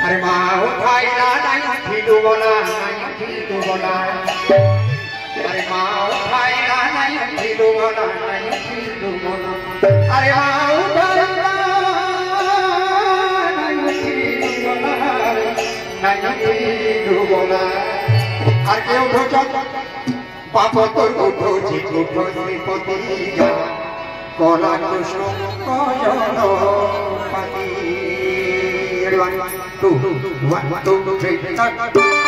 अरे माओ भाई नहीं फिरू बोला अरे माओ भाई नहीं फिरू बोला अरे माओ भाई नहीं फिरू बोला अरे क्यों उठो पापा तोर उठो श्रीपति जा कला कुसुम कजन पाती 1 2 1 2 3 start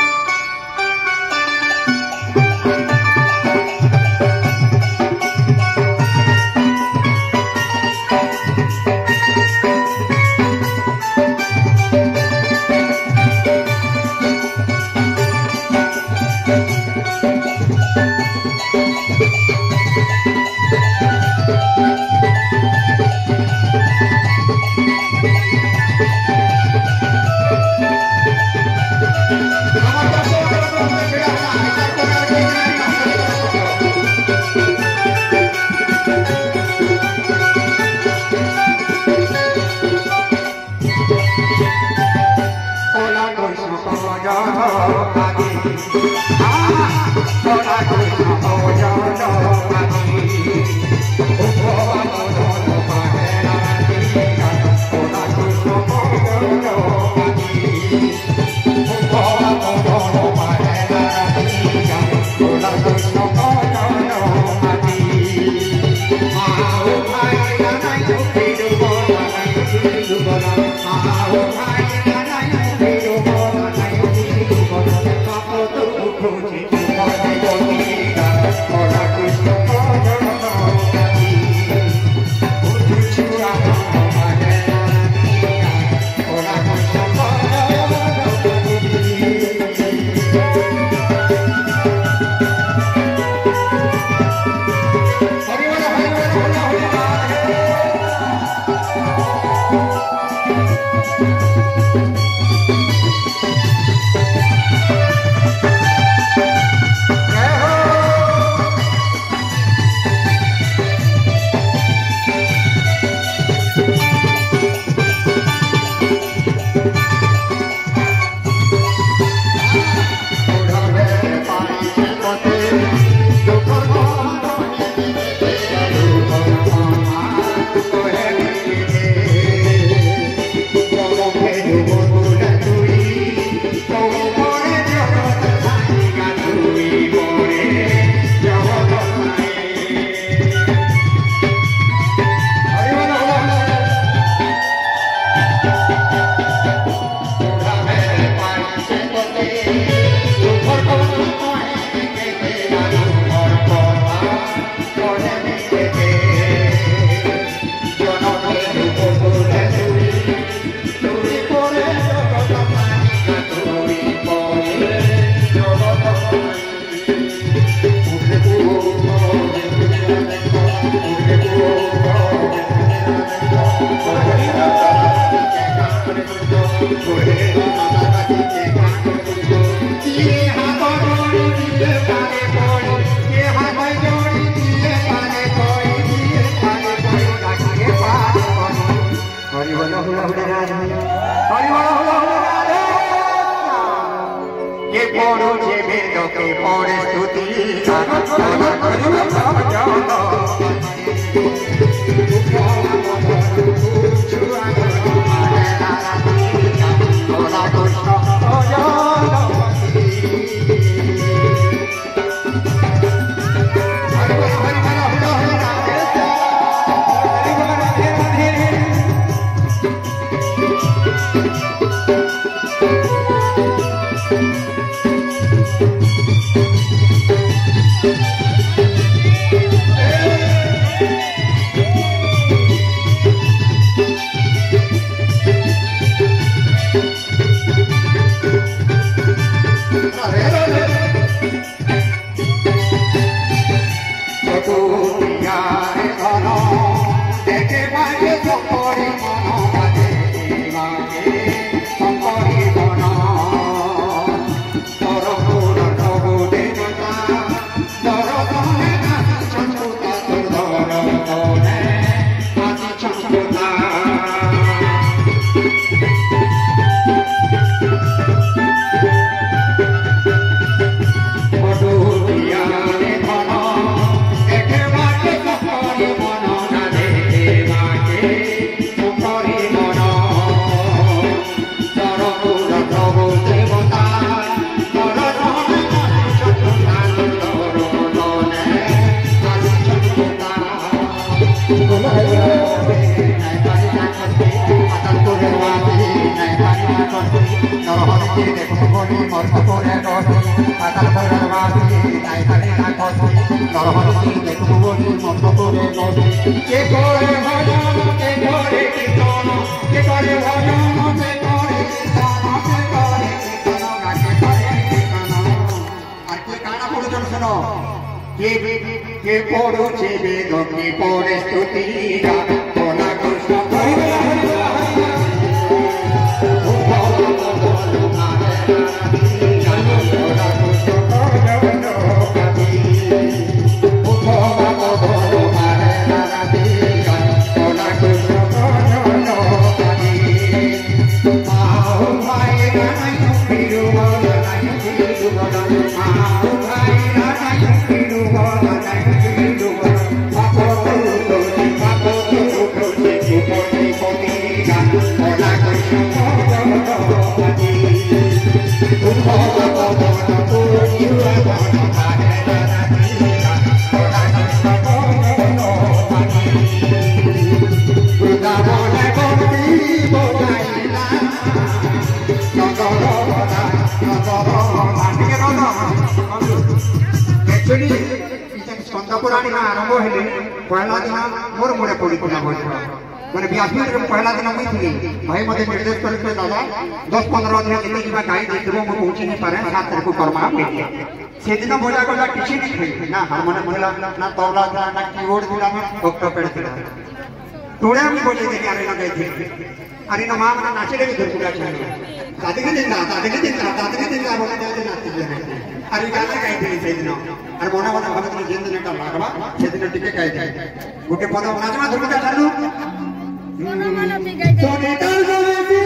কি দেখো বলি মত করে গতি পাতাল ভৈরব বাসি তাই তাই না কসি নরহরি কি দেখো বলি মত করে গতি কে করে ভজন কে করে কীর্তন কে করে ভজন কে করে কীর্তন কে করে কীর্তন গাকে করে কীর্তন আর কে কানা পড়ুছেন শোনো কে পড়ুছে বেদ কে পড়ে স্তুতি গান কোনা কৃষ্ণ आरंभ हेले पहला दिन मोर मुड़े पड़ा मैंने व्यासपीठ पहला दिन मुझे थी भाई मत निर्देश करते दादा 10-15 दिन जितने की गाड़ी देख मुझे पहुंची नहीं पारे 7 तारीख को कर्मा से दिन बोला गला किसी नहीं खाई ना हारमोनियम मिला ना तबला था ना कीबोर्ड मिला डॉक्टर पेड़ था थोड़े हम बोले थे अरे ना गए थे अरे ना मां मना नाचे लगे पूरा चाहिए दादी के दिन बोले दादी नाचते अरे गाना गाई थे से दिन और मोना मोना भगत ने जिंद नेटा लागवा से दिन टिके गाई थे गोटे पद नाचमा धुमका चालू सोने ताल